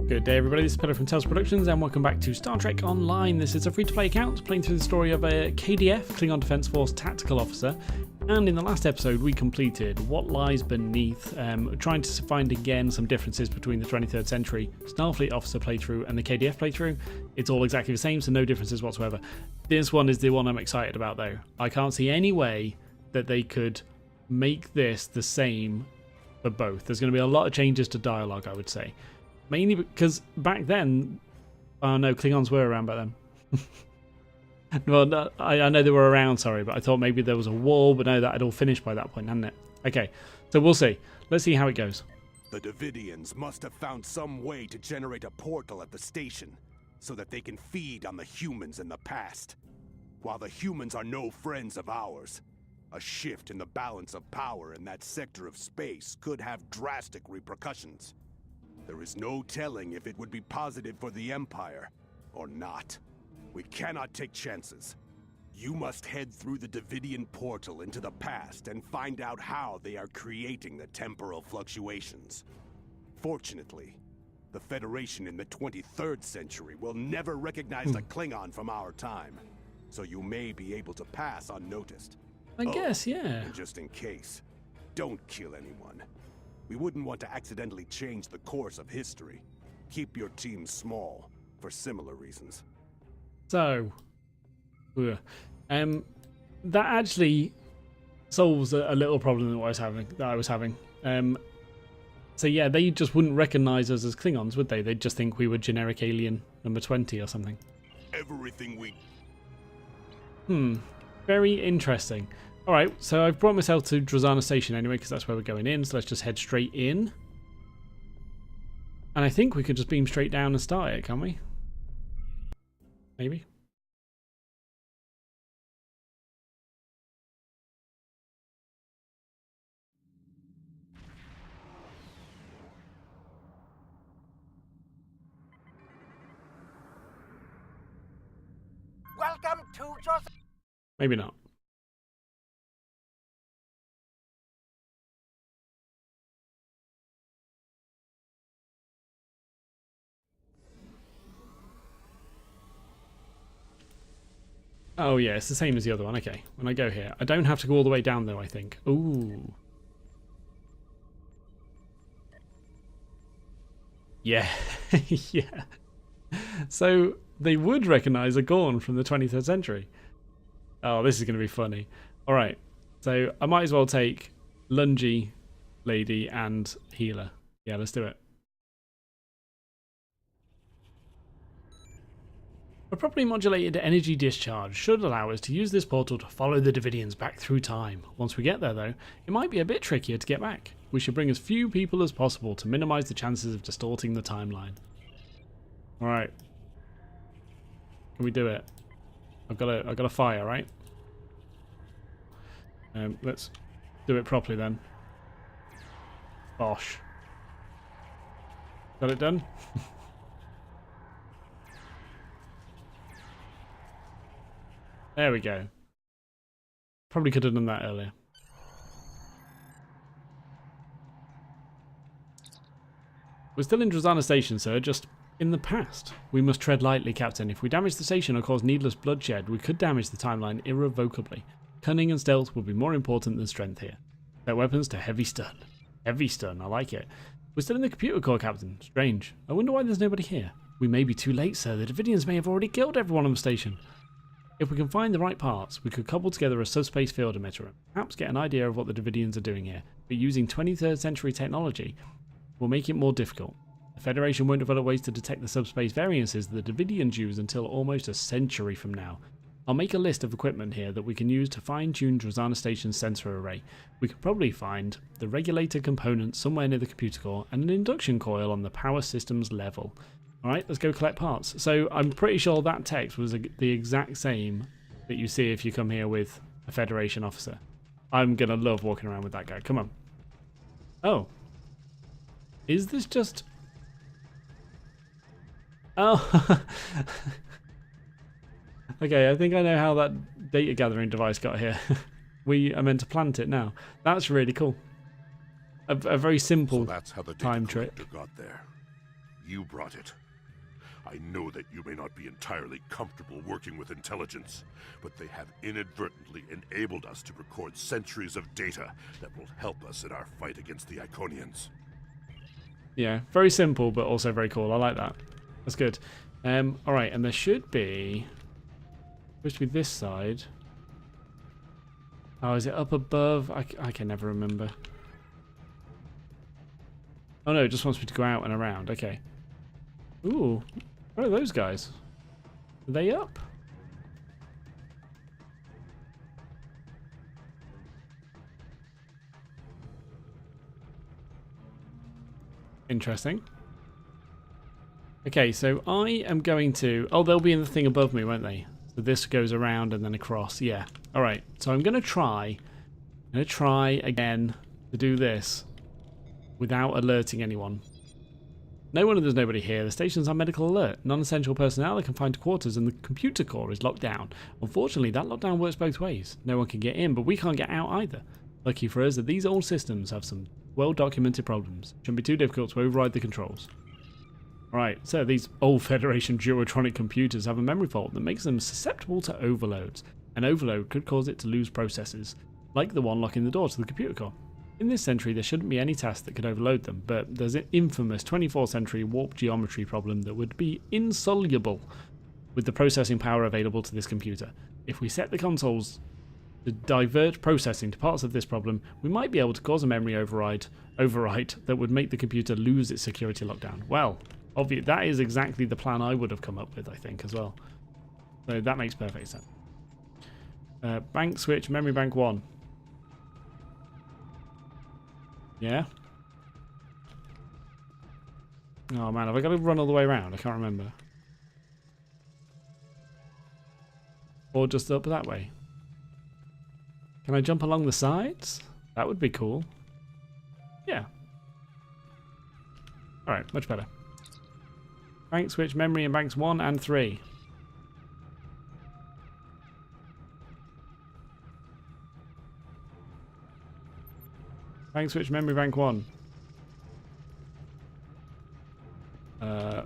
Good day everybody, this is Peter from Tales Productions and welcome back to Star Trek Online. This is a free-to-play account playing through the story of a KDF, Klingon Defense Force Tactical Officer, and in the last episode we completed What Lies Beneath, trying to find again some differences between the 23rd Century Starfleet Officer playthrough and the KDF playthrough. It's all exactly the same, so no differences whatsoever. This one is the one I'm excited about though. I can't see any way that they could make this the same for both. There's going to be a lot of changes to dialogue, I would say. Mainly because back then, oh no, Klingons were around back then. Well, no, I know they were around, sorry, but I thought maybe there was a war, but no, that had all finished by that point, hadn't it? Okay, so we'll see. Let's see how it goes. The Davidians must have found some way to generate a portal at the station, so that they can feed on the humans in the past. While the humans are no friends of ours, a shift in the balance of power in that sector of space could have drastic repercussions. There is no telling if it would be positive for the Empire, or not. We cannot take chances. You must head through the Davidian portal into the past and find out how they are creating the temporal fluctuations. Fortunately, the Federation in the 23rd century will never recognize the Klingon from our time, so you may be able to pass unnoticed. I guess, yeah. And just in case, don't kill anyone. We wouldn't want to accidentally change the course of history. Keep your team small, for similar reasons. So, that actually solves a little problem that I was having. So yeah, they just wouldn't recognise us as Klingons, would they? They'd just think we were generic alien number 20 or something. Everything we... Very interesting. Alright, so I've brought myself to Drozana Station anyway, because that's where we're going in, so let's just head straight in. And I think we could just beam straight down and start it, can't we? Maybe? Welcome to Drozana. Maybe not. Oh yeah, it's the same as the other one. Okay, when I go here. I don't have to go all the way down though, I think. Ooh. Yeah. Yeah. So they would recognise a Gorn from the 23rd century. Oh, this is going to be funny. Alright, so I might as well take Lungy, Lady and Healer. Yeah, let's do it. A properly modulated energy discharge should allow us to use this portal to follow the Davidians back through time. Once we get there though, it might be a bit trickier to get back. We should bring as few people as possible to minimise the chances of distorting the timeline. Alright. Can we do it? I've got a fire, right? Let's do it properly then. Bosh. Got it done? There we go. Probably could have done that earlier. We're still in Drozana Station, sir, just in the past. We must tread lightly, Captain. If we damage the station or cause needless bloodshed, we could damage the timeline irrevocably. Cunning and stealth will be more important than strength here. Set weapons to heavy stun. Heavy stun, I like it. We're still in the computer core, Captain. Strange. I wonder why there's nobody here. We may be too late, sir. The Davidians may have already killed everyone on the station. If we can find the right parts, we could cobble together a subspace field emitter and perhaps get an idea of what the Davidians are doing here, but using 23rd century technology will make it more difficult. The Federation won't develop ways to detect the subspace variances the Davidians use until almost a century from now. I'll make a list of equipment here that we can use to fine-tune Drozana Station's sensor array. We could probably find the regulator component somewhere near the computer core and an induction coil on the power systems level. Alright, let's go collect parts. So I'm pretty sure that text was the exact same that you see if you come here with a Federation officer. I'm going to love walking around with that guy. Come on. Oh. Is this just... Oh. Okay, I think I know how that data gathering device got here. We are meant to plant it now. That's really cool. A very simple So that's how the time data trick. collector got there. you brought it. I know that you may not be entirely comfortable working with intelligence, but they have inadvertently enabled us to record centuries of data that will help us in our fight against the Iconians. Yeah, very simple, but also very cool. I like that. That's good. Alright, and there should be... supposed to be this side. Oh, is it up above? I can never remember. Oh no, it just wants me to go out and around. Okay. Ooh, what are those guys? Are they up? Interesting. Okay, so I am going to... oh, they'll be in the thing above me, won't they? So this goes around and then across. Yeah. Alright, so I'm going to try again to do this without alerting anyone. No wonder there's nobody here. The station's on medical alert. Non-essential personnel are confined to quarters and the computer core is locked down. Unfortunately, that lockdown works both ways. No one can get in, but we can't get out either. Lucky for us that these old systems have some well-documented problems. Shouldn't be too difficult to override the controls. Right, so these old Federation Duotronic computers have a memory fault that makes them susceptible to overloads. An overload could cause it to lose processes, like the one locking the door to the computer core. In this century, there shouldn't be any task that could overload them, but there's an infamous 24th century warp geometry problem that would be insoluble with the processing power available to this computer. If we set the consoles to divert processing to parts of this problem, we might be able to cause a memory overwrite that would make the computer lose its security lockdown. Well, that is exactly the plan I would have come up with, I think, as well. So that makes perfect sense. Bank switch, memory bank 1. Yeah? Oh man, have I got to run all the way around? I can't remember. Or just up that way? Can I jump along the sides? That would be cool. Yeah. Alright, much better. Bank switch, memory in banks 1 and 3. Bank switch, memory bank 1. Power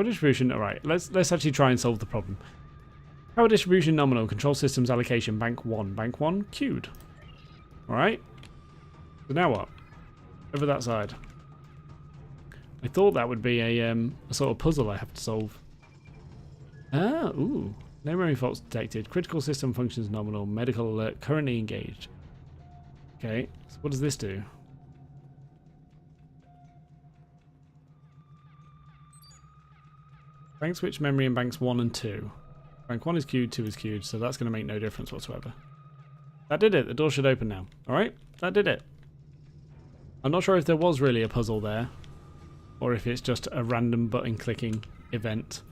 distribution. Alright, let's actually try and solve the problem. Power distribution nominal. Control systems allocation bank 1. Bank 1 queued. Alright. So now what? Over that side. I thought that would be a sort of puzzle I have to solve. Ah, ooh. No memory faults detected. Critical system functions nominal. Medical alert currently engaged. Okay, so what does this do? Bank switch memory in banks 1 and 2. Bank 1 is queued, 2 is queued, so that's going to make no difference whatsoever. That did it. The door should open now. Alright, that did it. I'm not sure if there was really a puzzle there, or if it's just a random button clicking event.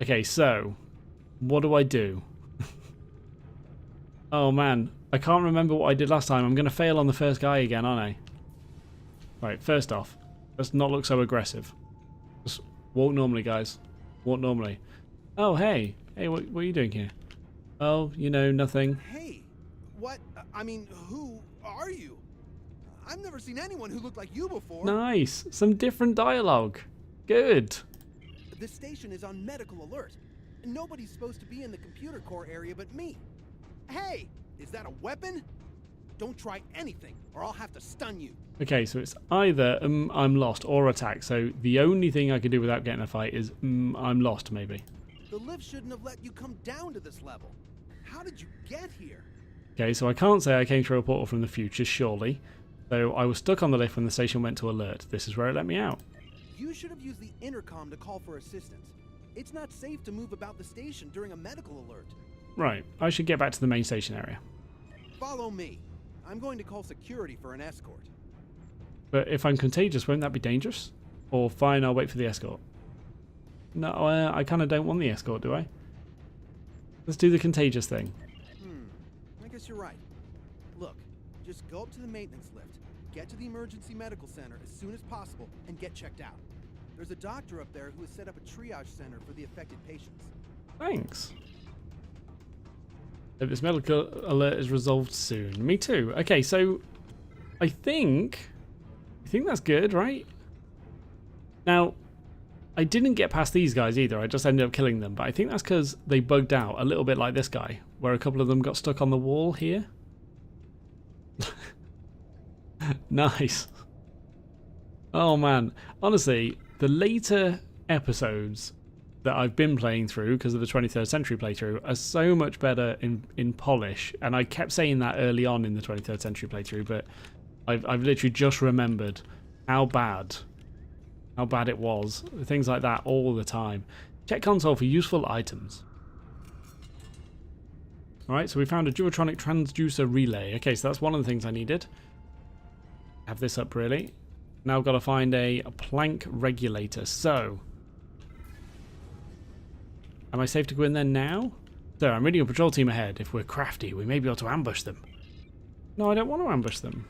Okay, so what do I do? Oh man, I can't remember what I did last time. I'm going to fail on the first guy again, aren't I? Right, first off, let's not look so aggressive. Just walk normally, guys. Walk normally. Oh, hey. Hey, what are you doing here? Oh, you know, nothing. Hey, what? I mean, who are you? I've never seen anyone who looked like you before. Nice. Some different dialogue. Good. The station is on medical alert. Nobody's supposed to be in the computer core area but me. Hey, is that a weapon? Don't try anything, or I'll have to stun you. Okay, so it's either I'm lost or attack. So the only thing I can do without getting a fight is I'm lost, maybe. The lift shouldn't have let you come down to this level. How did you get here? Okay, so I can't say I came through a portal from the future, surely. So I was stuck on the lift when the station went to alert. This is where it let me out. You should have used the intercom to call for assistance. It's not safe to move about the station during a medical alert. Right, I should get back to the main station area. Follow me. I'm going to call security for an escort. But if I'm contagious, won't that be dangerous? Or fine, I'll wait for the escort. No, I kind of don't want the escort, do I? Let's do the contagious thing. I guess you're right. Look, just go up to the maintenance lift, get to the emergency medical center as soon as possible, and get checked out. There's a doctor up there who has set up a triage center for the affected patients. Thanks. Hope this medical alert is resolved soon. Me too. Okay, so I think I think that's good, right? Now, I didn't get past these guys either. I just ended up killing them. But I think that's because they bugged out a little bit like this guy, where a couple of them got stuck on the wall here. Nice. Oh man. Honestly, the later episodes that I've been playing through because of the 23rd century playthrough are so much better in polish. And I kept saying that early on in the 23rd century playthrough, but I've literally just remembered how bad it was. Things like that all the time. Check console for useful items. Alright, so we found a duotronic transducer relay. Okay, so that's one of the things I needed. Have this up really. Now I've got to find a plank regulator. So, am I safe to go in there now? So, I'm reading a patrol team ahead. If we're crafty, we may be able to ambush them. No, I don't want to ambush them.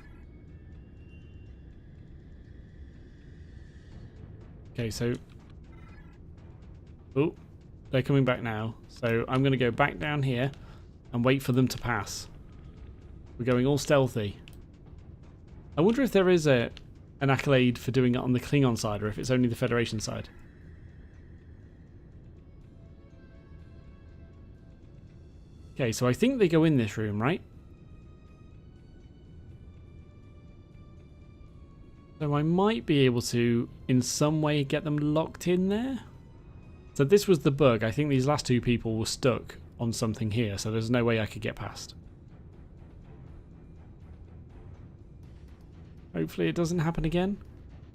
Okay, so... Oh, they're coming back now. So I'm going to go back down here and wait for them to pass. We're going all stealthy. I wonder if there is an accolade for doing it on the Klingon side or if it's only the Federation side. Okay, so I think they go in this room, right? So I might be able to, in some way, get them locked in there. So this was the bug. I think these last two people were stuck on something here, so there's no way I could get past. Hopefully it doesn't happen again.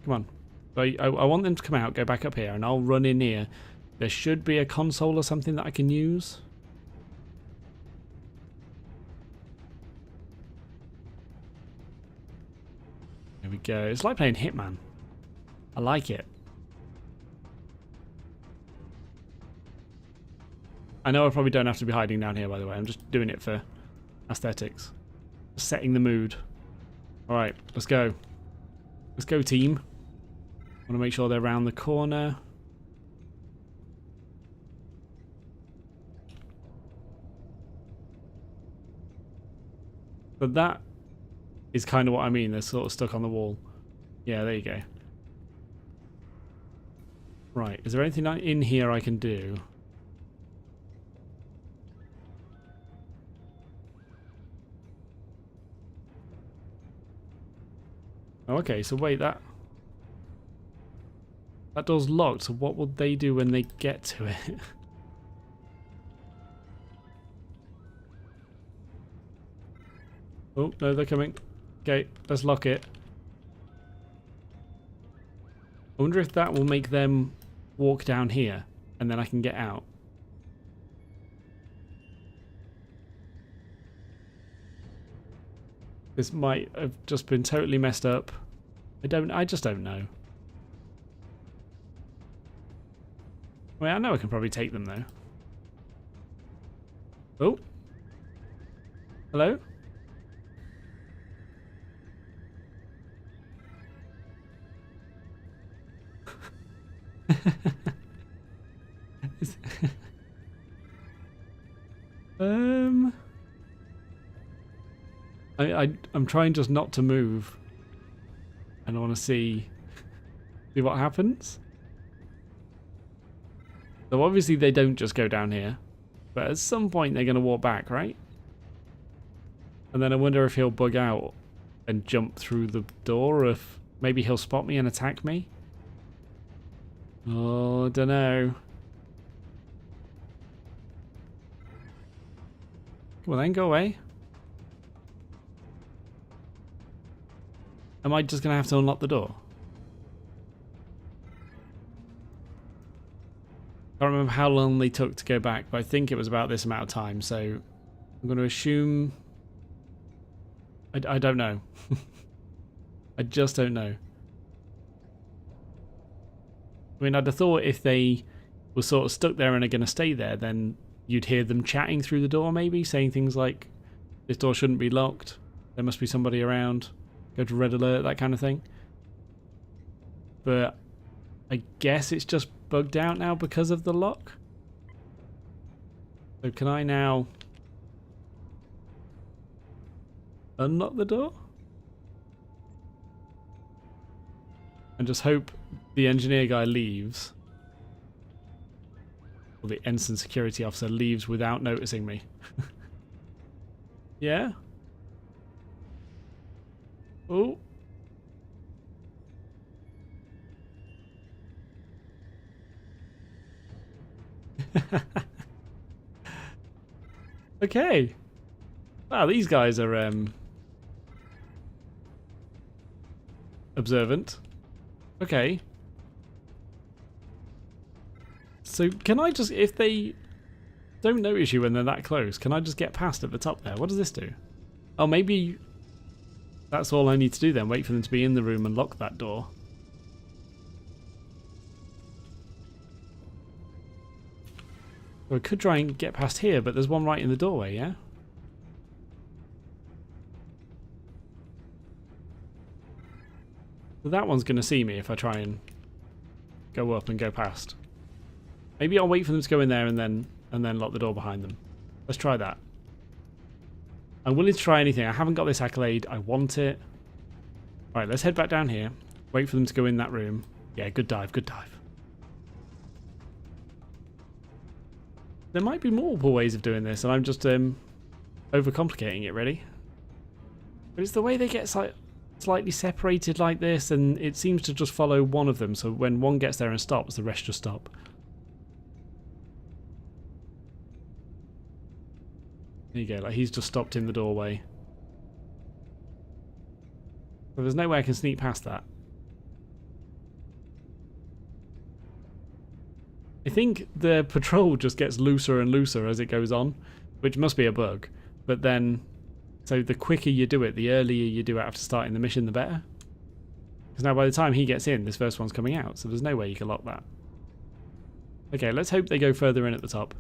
Come on. So I want them to come out, go back up here, and I'll run in here. There should be a console or something that I can use. There we go. It's like playing Hitman. I like it. I know I probably don't have to be hiding down here, by the way. I'm just doing it for aesthetics. Just setting the mood. Alright, let's go. Let's go, team. I want to make sure they're around the corner. But that is kind of what I mean. They're sort of stuck on the wall. Yeah, there you go. Right, is there anything in here I can do? Oh, okay, so wait, that door's locked, so what will they do when they get to it? Oh, no, they're coming. Okay, let's lock it. I wonder if that will make them walk down here, and then I can get out. This might have just been totally messed up. I just don't know. Wait, I know I can probably take them though. Oh. Hello? I'm trying just not to move, and I want to see what happens. So obviously they don't just go down here, but at some point they're going to walk back, right? And then I wonder if he'll bug out and jump through the door, or if maybe he'll spot me and attack me. Oh, I don't know. Come on then, go away. Am I just going to have to unlock the door? I don't remember how long they took to go back, but I think it was about this amount of time, so I'm going to assume... I don't know. I just don't know. I mean, I'd have thought if they were sort of stuck there and are going to stay there, then you'd hear them chatting through the door maybe, saying things like, this door shouldn't be locked, there must be somebody around, go to red alert, that kind of thing. But I guess it's just bugged out now because of the lock. So can I now unlock the door? and just hope the engineer guy leaves. Or the ensign security officer leaves without noticing me. Yeah? Oh. Okay. Wow, these guys are observant. Okay. So can I just, if they don't notice you when they're that close, can I just get past at the top there? What does this do? Oh, maybe that's all I need to do then. Wait for them to be in the room and lock that door. So I could try and get past here, but there's one right in the doorway, yeah? So that one's going to see me if I try and go up and go past. Maybe I'll wait for them to go in there and then lock the door behind them. Let's try that. I'm willing to try anything. I haven't got this accolade. I want it. Alright, let's head back down here. Wait for them to go in that room. Yeah, good dive, good dive. There might be multiple ways of doing this, and I'm just overcomplicating it, really. But it's the way they get slightly separated like this, and it seems to just follow one of them, so when one gets there and stops, the rest just stop. There you go, like he's just stopped in the doorway. So there's no way I can sneak past that. I think the patrol just gets looser and looser as it goes on, which must be a bug. But then, so the quicker you do it, the earlier you do it after starting the mission, the better. Because now by the time he gets in, this first one's coming out, so there's no way you can lock that. Okay, let's hope they go further in at the top.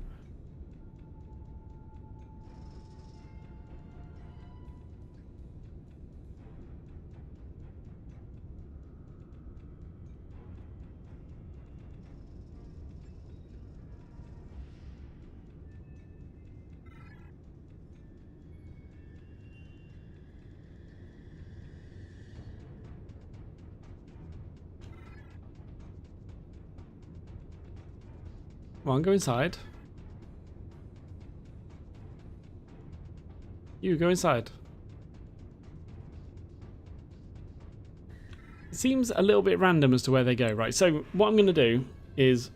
Come on, go inside. You, go inside. It seems a little bit random as to where they go. Right, so what I'm going to do is,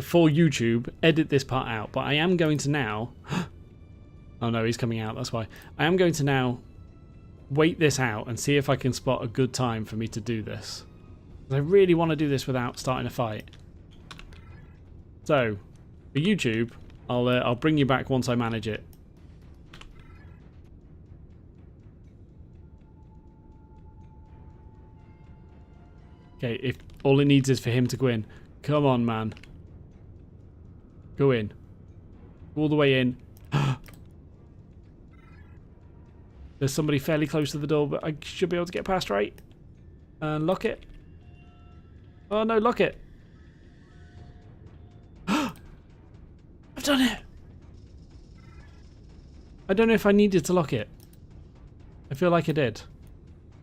for YouTube, edit this part out. But I am going to now... Oh no, he's coming out, that's why. I am going to now wait this out and see if I can spot a good time for me to do this. I really want to do this without starting a fight. So, for YouTube, I'll bring you back once I manage it. Okay, if all it needs is for him to go in. Come on, man. Go in. All the way in. There's somebody fairly close to the door, but I should be able to get past, right? And lock it. Oh no, lock it. I've done it! I don't know if I needed to lock it. I feel like I did.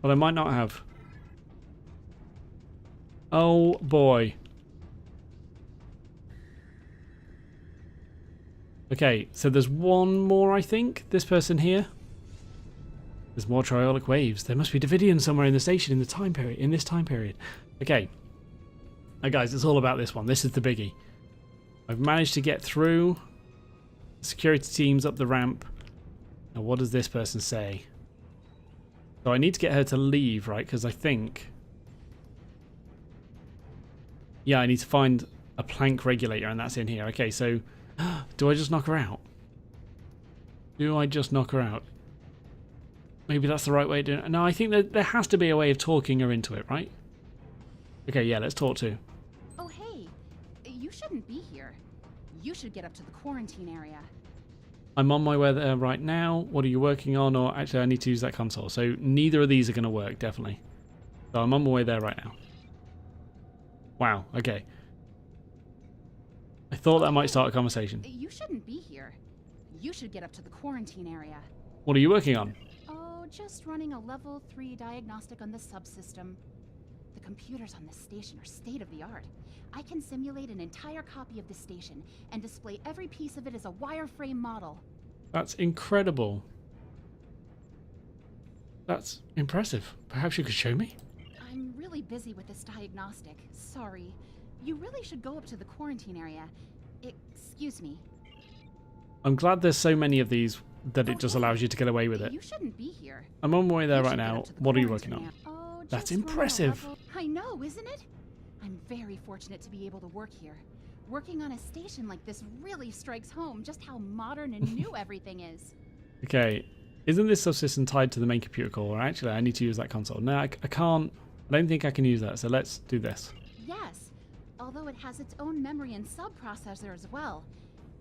But I might not have. Oh boy. Okay, so there's one more, I think. This person here. There's more Triolic waves. There must be Davidians somewhere in the station in the time period. In this time period. Okay. Now guys, it's all about this one. This is the biggie. I've managed to get through. Security team's up the ramp. Now what does this person say? So I need to get her to leave, right? Because I think... Yeah, I need to find a plank regulator, and that's in here. Okay, so... Do I just knock her out? Do I just knock her out? Maybe that's the right way of doing it. No, I think that there has to be a way of talking her into it, right? Okay, yeah, let's talk to. Oh, hey. You shouldn't be here. You should get up to the quarantine area. I'm on my way there right now. What are you working on? Or actually, I need to use that console. So neither of these are going to work, definitely. So I'm on my way there right now. Wow, okay. I thought that might start a conversation. You shouldn't be here. You should get up to the quarantine area. What are you working on? Oh, just running a level 3 diagnostic on the subsystem. The computers on this station are state-of-the-art. I can simulate an entire copy of the station and display every piece of it as a wireframe model. That's incredible. That's impressive. Perhaps you could show me? I'm really busy with this diagnostic. Sorry. You really should go up to the quarantine area. Excuse me. I'm glad there's so many of these that it just allows you to get away with it. You shouldn't be here. I'm on my way there You right should get now. up to the What are you quarantine working on? area. Oh, That's just run a impressive. level. I know, isn't it? I'm very fortunate to be able to work here. Working on a station like this really strikes home just how modern and new everything is. Okay. Isn't this subsystem tied to the main computer core? Actually, I need to use that console. No, I can't. I don't think I can use that, so let's do this. Yes, although it has its own memory and subprocessor as well.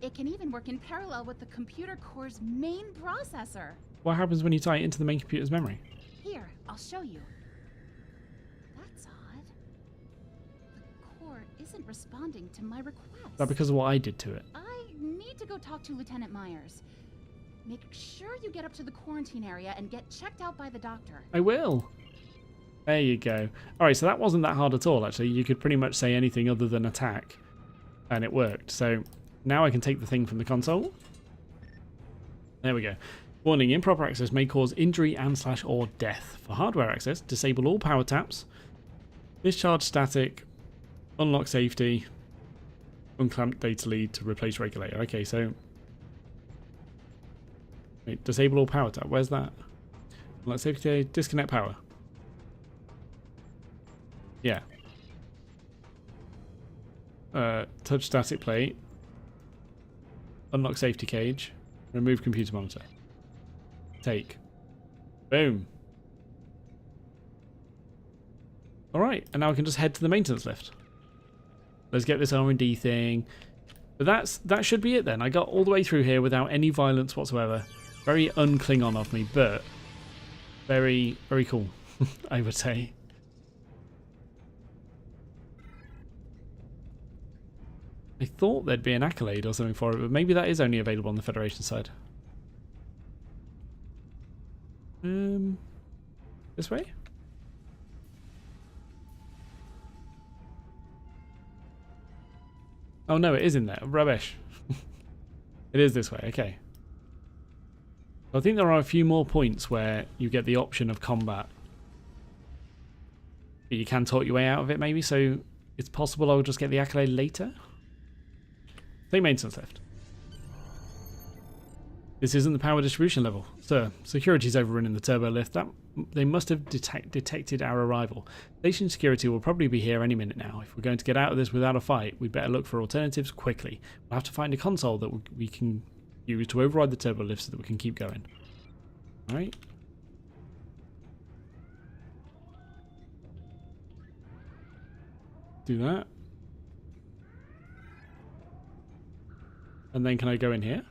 It can even work in parallel with the computer core's main processor. What happens when you tie it into the main computer's memory? Here, I'll show you. That's odd. The core isn't responding to my request. Is that because of what I did to it? I need to go talk to Lieutenant Myers. Make sure you get up to the quarantine area and get checked out by the doctor. I will. There you go. Alright, so that wasn't that hard at all, actually. You could pretty much say anything other than attack, and it worked. So now I can take the thing from the console. There we go. Warning, improper access may cause injury and/or death. For hardware access, disable all power taps, discharge static, unlock safety, unclamp data lead to replace regulator. Okay, so... Wait, disable all power tap. Where's that? Unlock safety, disconnect power. Yeah. Touch static plate. Unlock safety cage. Remove computer monitor. Take. Boom. Alright, and now I can just head to the maintenance lift. Let's get this R&D thing. But that should be it then. I got all the way through here without any violence whatsoever. Very un-Klingon of me, but very, very cool, I would say. I thought there'd be an accolade or something for it, but maybe that is only available on the Federation side. This way? Oh no, it is in there. Rubbish. It is this way, okay. I think there are a few more points where you get the option of combat. But you can talk your way out of it maybe, so it's possible I'll just get the accolade later. Take maintenance lift. This isn't the power distribution level. Sir, security's overrunning the turbo lift. They must have detected our arrival. Station security will probably be here any minute now. If we're going to get out of this without a fight, we'd better look for alternatives quickly. We'll have to find a console that we can use to override the turbo lift so that we can keep going. Alright. Do that. And then can I go in here?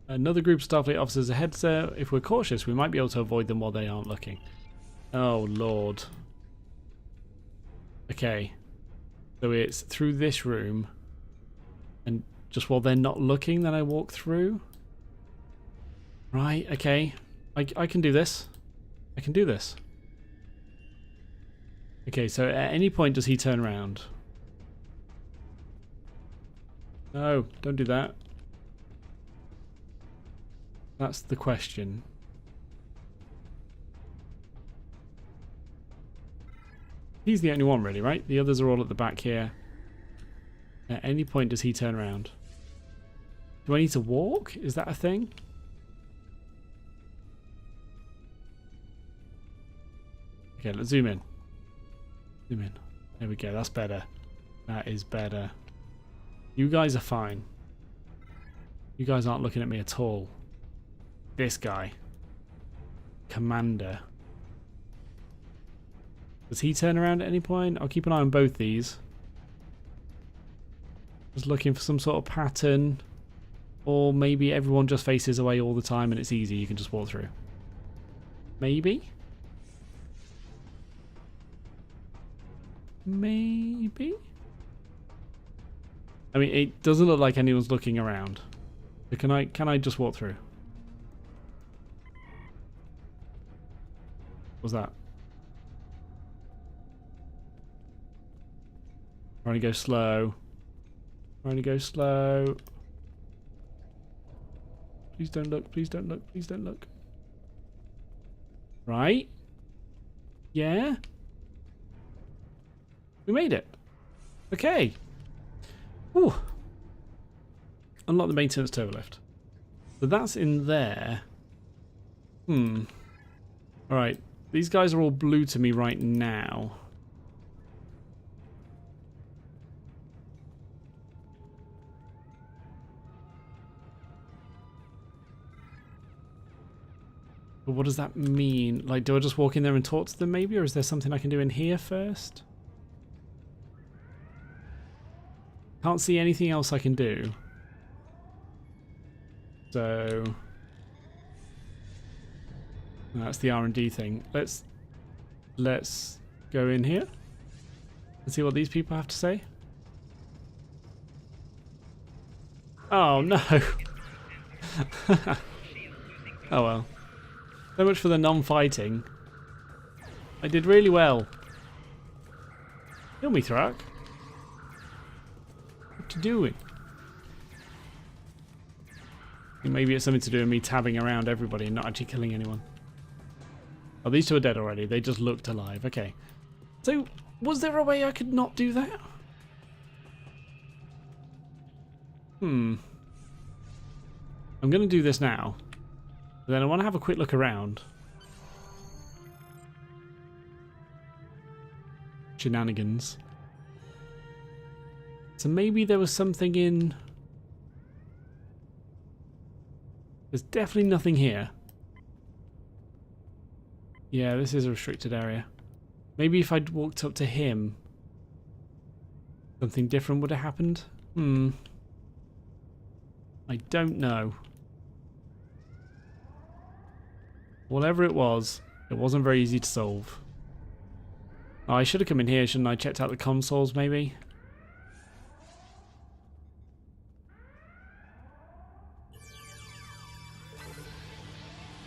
Another group of Starfleet officers ahead, sir. If we're cautious, we might be able to avoid them while they aren't looking. Oh, Lord. Okay. So it's through this room. And just while they're not looking, then I walk through. Right, okay. I can do this. I can do this. Okay, so at any point does he turn around? No, don't do that. That's the question. He's the only one really, right? The others are all at the back here. At any point does he turn around? Do I need to walk? Is that a thing? Okay, let's zoom in. Zoom in. There we go, that's better. That is better. You guys are fine. You guys aren't looking at me at all. This guy. Commander. Does he turn around at any point? I'll keep an eye on both these. Just looking for some sort of pattern. Or maybe everyone just faces away all the time and it's easy, you can just walk through. Maybe? Maybe? I mean, it doesn't look like anyone's looking around. So can I just walk through? What's that? Trying to go slow. Trying to go slow. Please don't look, please don't look, please don't look. Right. Yeah. We made it. Okay. Whew. Unlock the maintenance turbo lift. So that's in there. Alright. These guys are all blue to me right now. But what does that mean? Like, do I just walk in there and talk to them maybe? Or is there something I can do in here first? Can't see anything else I can do. So... that's the R&D thing. Let's go in here and see what these people have to say. Oh no! Oh well. So much for the non-fighting. I did really well. Kill me, Thrak. What you doing? I think maybe it's something to do with me tabbing around everybody and not actually killing anyone. Oh, these two are dead already. They just looked alive. Okay. So, was there a way I could not do that? I'm going to do this now. But then I want to have a quick look around. Shenanigans. So maybe there was something in... There's definitely nothing here. Yeah, this is a restricted area. Maybe if I'd walked up to him, something different would have happened? I don't know. Whatever it wasn't very easy to solve. Oh, I should have come in here, shouldn't I? Checked out the consoles, maybe?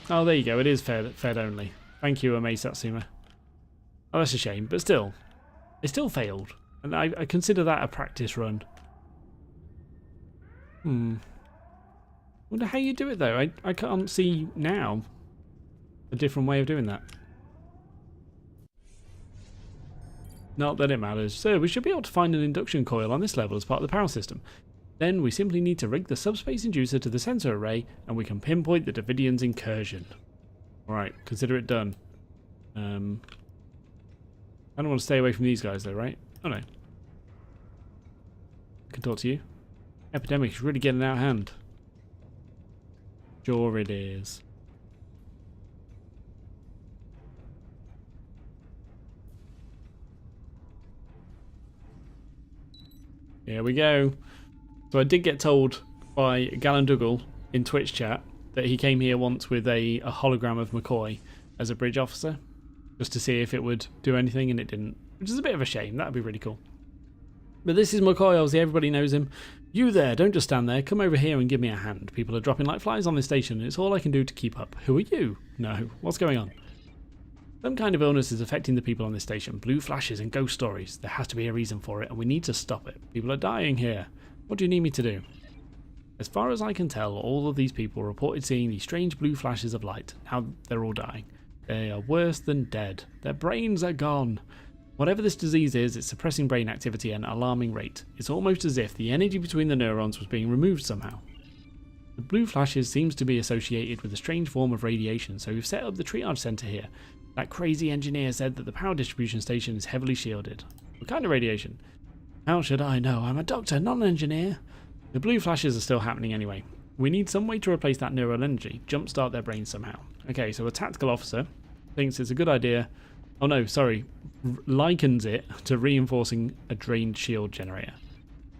Oh, there you go. It is fed only. Thank you, Ame Satsuma. Oh, that's a shame, but still. It still failed. And I consider that a practice run. Wonder how you do it, though. I can't see now a different way of doing that. Not that it matters. So we should be able to find an induction coil on this level as part of the power system. Then we simply need to rig the subspace inducer to the sensor array and we can pinpoint the Davidian's incursion. Alright, consider it done. I don't want to stay away from these guys though, right? Oh no. I can talk to you. Epidemic is really getting out of hand. Sure it is. Here we go. So I did get told by Galen Dougal in Twitch chat that he came here once with a hologram of McCoy as a bridge officer, just to see if it would do anything, and it didn't, which is a bit of a shame. That would be really cool. But this is McCoy, obviously everybody knows him. You there, don't just stand there, come over here and give me a hand. People are dropping like flies on this station and it's all I can do to keep up. Who are you? No, what's going on? Some kind of illness is affecting the people on this station. Blue flashes and ghost stories. There has to be a reason for it and we need to stop it. People are dying here. What do you need me to do? As far as I can tell, all of these people reported seeing these strange blue flashes of light. Now they're all dying. They are worse than dead. Their brains are gone. Whatever this disease is, it's suppressing brain activity at an alarming rate. It's almost as if the energy between the neurons was being removed somehow. The blue flashes seems to be associated with a strange form of radiation, so we've set up the triage center here. That crazy engineer said that the power distribution station is heavily shielded. What kind of radiation? How should I know? I'm a doctor, not an engineer. The blue flashes are still happening anyway. We need some way to replace that neural energy, jumpstart their brains somehow. Okay, so a tactical officer thinks it's a good idea. Oh no, sorry. Likens it to reinforcing a drained shield generator.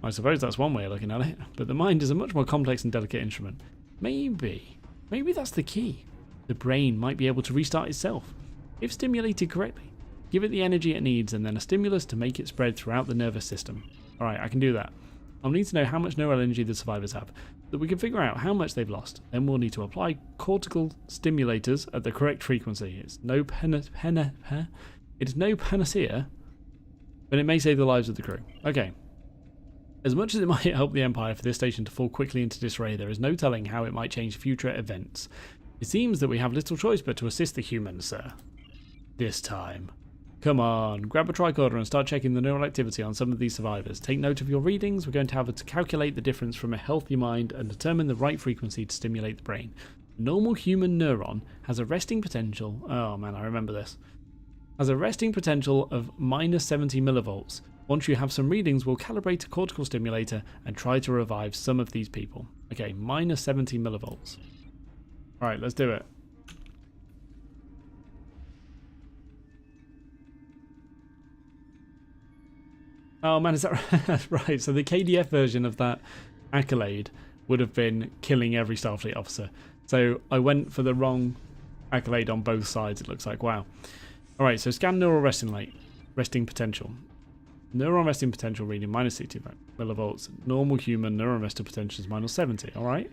I suppose that's one way of looking at it, but the mind is a much more complex and delicate instrument. Maybe that's the key. The brain might be able to restart itself, if stimulated correctly. Give it the energy it needs and then a stimulus to make it spread throughout the nervous system. Alright, I can do that. I'll need to know how much neural energy the survivors have, so that we can figure out how much they've lost. Then we'll need to apply cortical stimulators at the correct frequency. It's no panacea, but it may save the lives of the crew. Okay. As much as it might help the Empire for this station to fall quickly into disarray, there is no telling how it might change future events. It seems that we have little choice but to assist the humans, sir. This time. Come on, grab a tricorder and start checking the neural activity on some of these survivors. Take note of your readings. We're going to have to calculate the difference from a healthy mind and determine the right frequency to stimulate the brain. A normal human neuron has a resting potential... Oh man, I remember this. Has a resting potential of minus 70 millivolts. Once you have some readings, we'll calibrate a cortical stimulator and try to revive some of these people. Okay, minus 70 millivolts. Alright, let's do it. Oh man, is that right? Right, so the KDF version of that accolade would have been killing every Starfleet officer. So I went for the wrong accolade on both sides, it looks like. Wow. Alright, so scan neural resting potential. Neuron resting potential reading minus 60 millivolts. Normal human neuron resting potential is minus 70. Alright.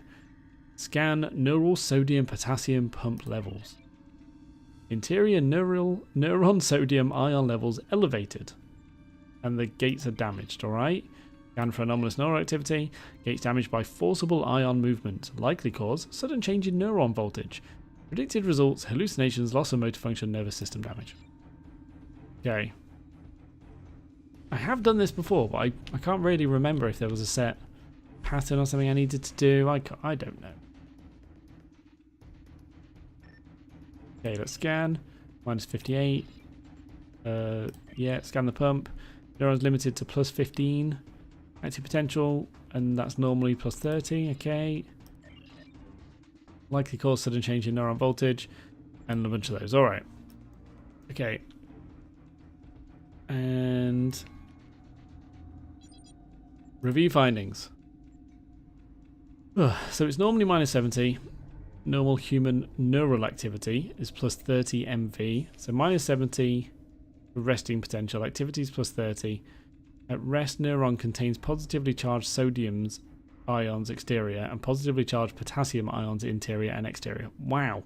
Scan neural sodium potassium pump levels. Interior neuron sodium ion levels elevated. And the gates are damaged, alright? Scan for anomalous neural activity. Gates damaged by forcible ion movement. Likely cause, sudden change in neuron voltage. Predicted results, hallucinations, loss of motor function, nervous system damage. Okay. I have done this before, but I can't really remember if there was a set pattern or something I needed to do. I don't know. Okay, let's scan. Minus 58. Yeah, scan the pump. Neurons limited to plus 15 active potential, and that's normally plus 30. Okay. Likely cause sudden change in neuron voltage, and a bunch of those. Alright. Okay. And review findings. So it's normally minus 70. Normal human neural activity is plus 30 MV. So minus 70. Resting potential. Activity is plus 30. At rest, neuron contains positively charged sodium ions exterior and positively charged potassium ions interior and exterior. Wow.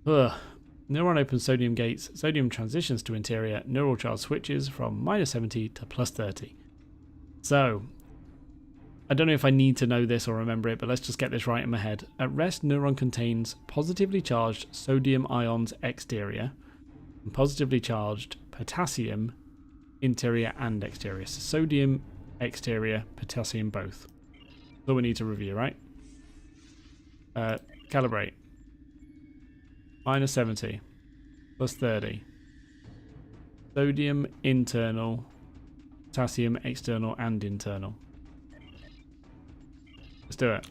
Ugh. Neuron opens sodium gates. Sodium transitions to interior. Neural charge switches from minus 70 to plus 30. So, I don't know if I need to know this or remember it, but let's just get this right in my head. At rest, neuron contains positively charged sodium ions exterior and positively charged potassium interior and exterior. So sodium, exterior, potassium both. That's all we need to review, right? Calibrate. Minus 70. Plus 30. Sodium internal. Potassium external and internal. Let's do it.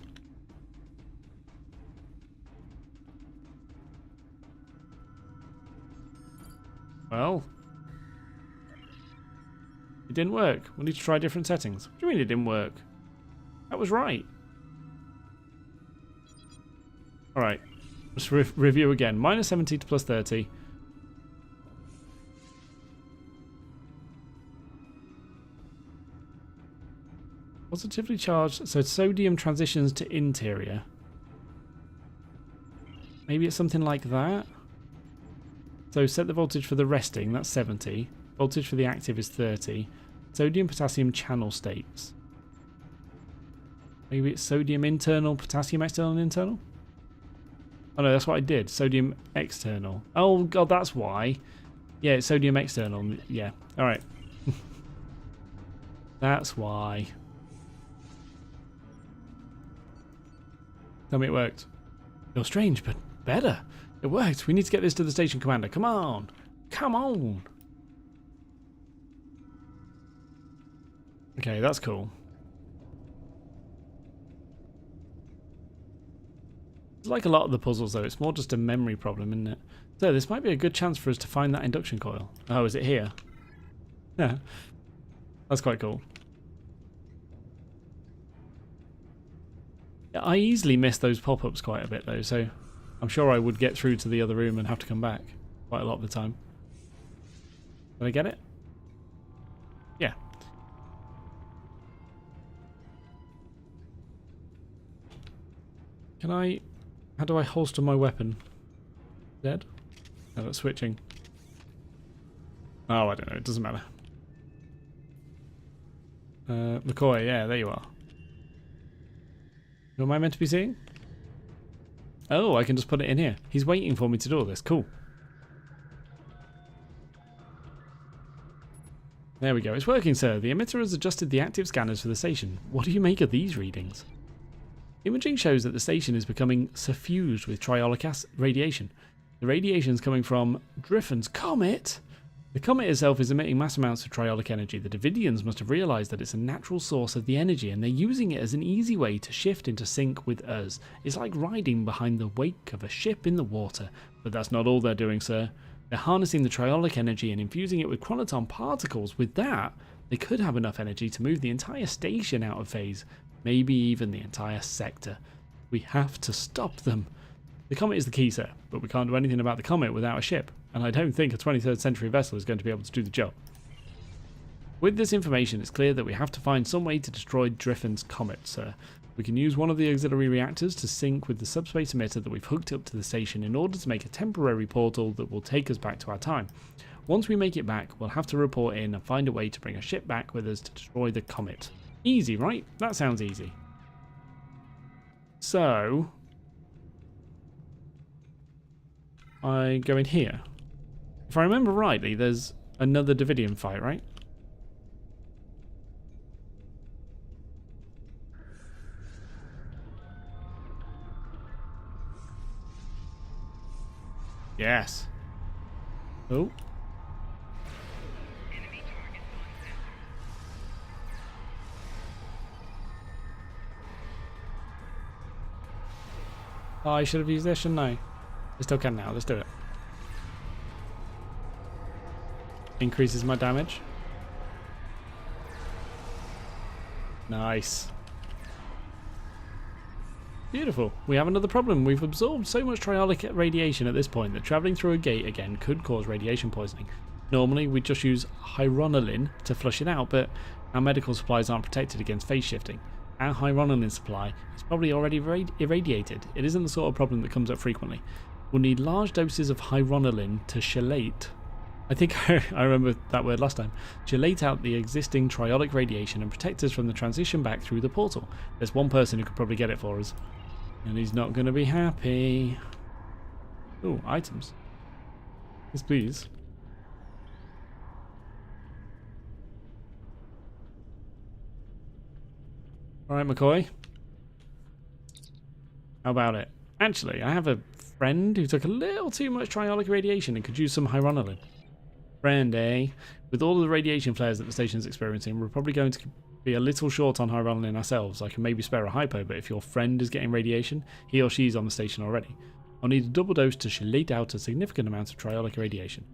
Well, it didn't work. We need to try different settings. What do you mean it didn't work? That was right. Alright, let's review again. Minus 70 to plus 30. Positively charged, so sodium transitions to interior. Maybe it's something like that. So set the voltage for the resting, that's 70. Voltage for the active is 30. Sodium potassium channel states. Maybe it's sodium internal, potassium external and internal? Oh no, that's what I did. Sodium external. Oh god, that's why. Yeah, it's sodium external. Yeah, alright. That's why. Tell me it worked. Feels strange, but better. It worked. We need to get this to the station commander. Come on. Come on. Okay, that's cool. It's like a lot of the puzzles, though. It's more just a memory problem, isn't it? So this might be a good chance for us to find that induction coil. Oh, is it here? Yeah. That's quite cool. Yeah, I easily miss those pop-ups quite a bit, though, so I'm sure I would get through to the other room and have to come back quite a lot of the time. Did I get it? Yeah. Can I... How do I holster my weapon? Dead? No, that's switching. Oh, I don't know. It doesn't matter. McCoy, yeah, there you are. Who am I meant to be seeing? Oh, I can just put it in here. He's waiting for me to do all this. Cool. There we go. It's working, sir. The emitter has adjusted the active scanners for the station. What do you make of these readings? Imaging shows that the station is becoming suffused with triolic radiation. The radiation is coming from Driffin's comet. The comet itself is emitting mass amounts of triolic energy. The Davidians must have realised that it's a natural source of the energy, and they're using it as an easy way to shift into sync with us. It's like riding behind the wake of a ship in the water. But that's not all they're doing, sir. They're harnessing the triolic energy and infusing it with chronoton particles. With that, they could have enough energy to move the entire station out of phase. Maybe even the entire sector. We have to stop them. The comet is the key, sir, but we can't do anything about the comet without a ship, and I don't think a 23rd century vessel is going to be able to do the job. With this information, it's clear that we have to find some way to destroy Driffin's comet, sir. We can use one of the auxiliary reactors to sync with the subspace emitter that we've hooked up to the station in order to make a temporary portal that will take us back to our time. Once we make it back, we'll have to report in and find a way to bring a ship back with us to destroy the comet. Easy, right? That sounds easy. So I go in here. If I remember rightly, there's another Davidian fight, right? Yes. Oh. Oh, I should have used this, shouldn't I? I still can now. Let's do it. Increases my damage. Nice. Beautiful. We have another problem. We've absorbed so much triolic radiation at this point that travelling through a gate again could cause radiation poisoning. Normally, we just use hyronolin to flush it out, but our medical supplies aren't protected against phase shifting. Our hyronolin supply is probably already irradiated. It isn't the sort of problem that comes up frequently. We'll need large doses of hyronolin to chelate. I think I remember that word last time. Chelate out the existing triolic radiation and protect us from the transition back through the portal. There's one person who could probably get it for us. And he's not going to be happy. Oh, items. Yes, please. Alright, McCoy. How about it? Actually, I have a friend who took a little too much triolic radiation and could use some hyronolin. Friend, eh? With all of the radiation flares that the station's experiencing, we're probably going to be a little short on hyronolin ourselves. I can maybe spare a hypo, but if your friend is getting radiation, he or she's on the station already. I'll need a double dose to chelate out a significant amount of triolic radiation.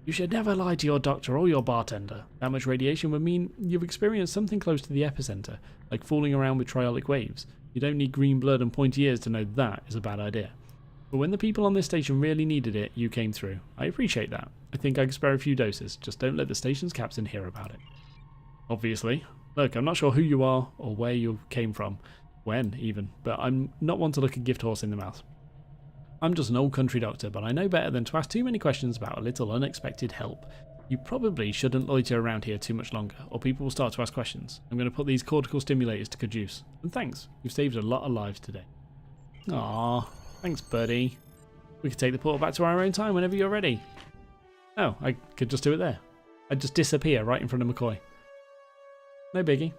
You should never lie to your doctor or your bartender. That much radiation would mean you've experienced something close to the epicenter, like fooling around with triolic waves. You don't need green blood and pointy ears to know that is a bad idea. But when the people on this station really needed it, you came through. I appreciate that. I think I can spare a few doses. Just don't let the station's captain hear about it. Obviously. Look, I'm not sure who you are or where you came from. When, even. But I'm not one to look a gift horse in the mouth. I'm just an old country doctor, but I know better than to ask too many questions about a little unexpected help. You probably shouldn't loiter around here too much longer, or people will start to ask questions. I'm going to put these cortical stimulators to good use. And thanks, you've saved a lot of lives today. Aww, thanks buddy. We could take the portal back to our own time whenever you're ready. Oh, I could just do it there. I'd just disappear right in front of McCoy. No biggie.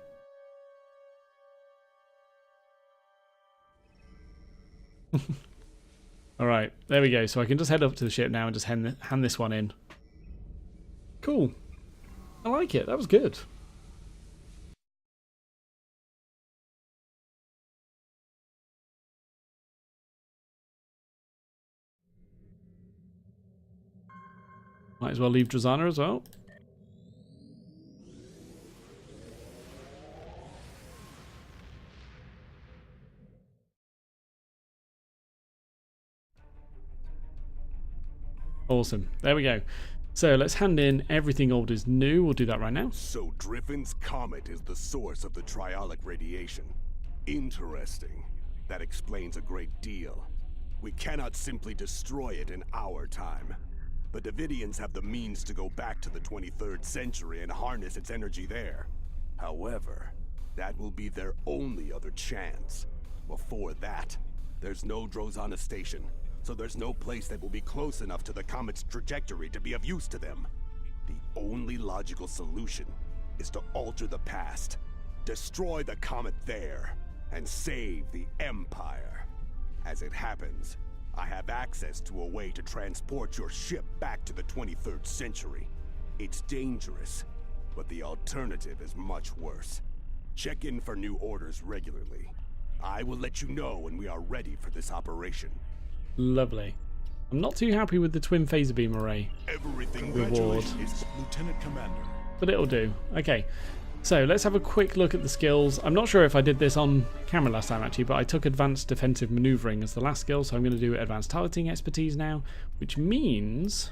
Alright, there we go. So I can just head up to the ship now and just hand this one in. Cool. I like it. That was good. Might as well leave Drazana as well. Awesome. There we go. So let's hand in everything old is new. We'll do that right now. So Driffin's comet is the source of the triolic radiation. Interesting. That explains a great deal. We cannot simply destroy it in our time. The Davidians have the means to go back to the 23rd century and harness its energy there. However, that will be their only other chance. Before that, there's no Drozana station, so there's no place that will be close enough to the comet's trajectory to be of use to them. The only logical solution is to alter the past, destroy the comet there, and save the Empire. As it happens, I have access to a way to transport your ship back to the 23rd century. It's dangerous, but the alternative is much worse. Check in for new orders regularly. I will let you know when we are ready for this operation. Lovely. I'm not too happy with the twin phaser beam array Everything reward, Lieutenant Commander. but it'll do. Okay, so let's have a quick look at the skills. I'm not sure if I did this on camera last time actually, but I took advanced defensive maneuvering as the last skill, so I'm going to do advanced targeting expertise now, which means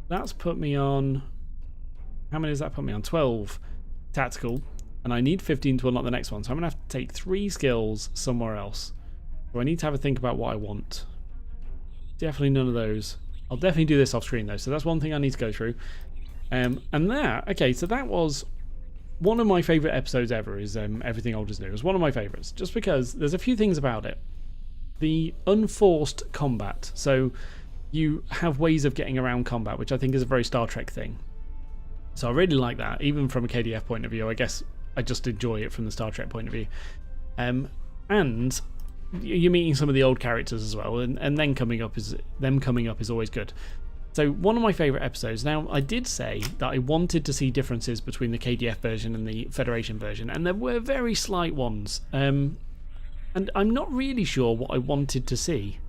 that's put me on, how many does that put me on? 12 tactical, and I need 15 to unlock the next one, so I'm going to have to take 3 skills somewhere else. So I need to have a think about what I want. Definitely none of those. I'll definitely do this off screen though, so that's one thing I need to go through. And that, okay, so that was one of my favourite episodes ever, is Everything Old is New. It was one of my favourites, just because there's a few things about it. The unforced combat, so you have ways of getting around combat, which I think is a very Star Trek thing. So I really like that, even from a KDF point of view. I guess I just enjoy it from the Star Trek point of view. And you're meeting some of the old characters as well, and them coming up is always good. So one of my favourite episodes. Now, I did say that I wanted to see differences between the KDF version and the Federation version, and there were very slight ones. And I'm not really sure what I wanted to see,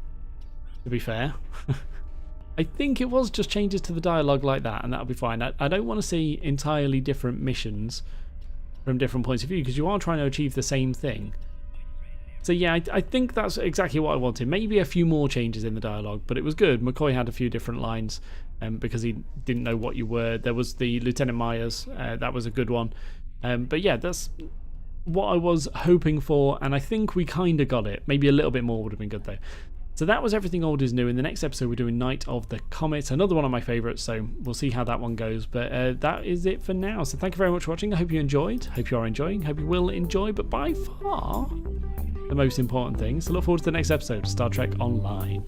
to be fair. I think it was just changes to the dialogue like that, and that'll be fine. I don't want to see entirely different missions from different points of view, because you are trying to achieve the same thing. So yeah, I think that's exactly what I wanted. Maybe a few more changes in the dialogue, but it was good. McCoy had a few different lines because he didn't know what you were. There was the Lieutenant Myers, that was a good one. But yeah, that's what I was hoping for, and I think we kind of got it. Maybe a little bit more would have been good though. So that was Everything Old is New. In the next episode, we're doing Night of the Comet, another one of my favourites, so we'll see how that one goes. But that is it for now. So thank you very much for watching. I hope you enjoyed. Hope you are enjoying. Hope you will enjoy. But by far, the most important thing. So look forward to the next episode of Star Trek Online.